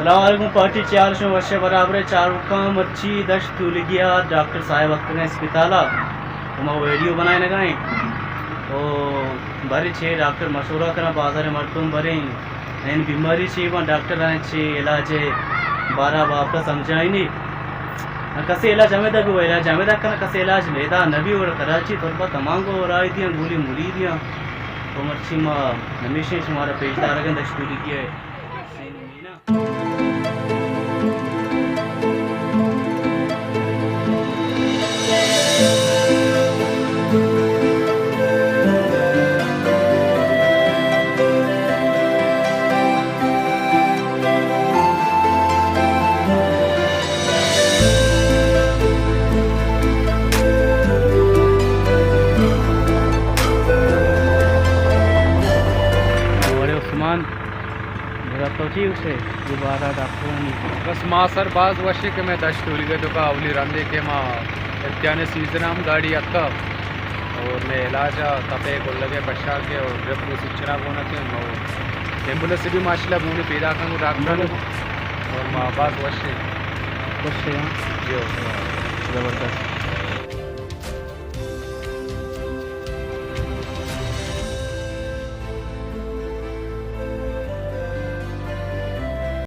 सलामकुम पार्टी 400 वर्ष बराबर चारुका मच्छी दश तुलगिया डॉक्टर साहब अख्तर अस्पताला हम वीडियो बनाए लगाएं तो बड़े छे डॉक्टर मशवरा करना बाजार मरतुम बड़े इन बीमारी छे वहाँ डॉक्टर आए छे इलाज बारह बाप का समझाई नहीं कसे इलाज हमें तक वो इलाज हमें तक करना कसे इलाज मेदा नबी और कराची थोड़ा तमाम को और आई दिया गोली मुड़ी दिया तो मच्छी माँ हमेशा हमारा पेशदार अगर दश तुलगिया मेरा तो जी उसे दोबारा डॉक्टर बस माँ सर बाज वशी के मैं दश टूल गए तो का अवली रंदे के माँ इत्याने सीजन हम गाड़ी अक्का और मैं इलाज तपे को लगे बच्चा के और जब वो सिचना बोना थे एम्बुलेंस से भी माशाल्लाह बोने पैदा करूँ डॉक्टर और माँ बाज वशी कुछ जबरदस्त।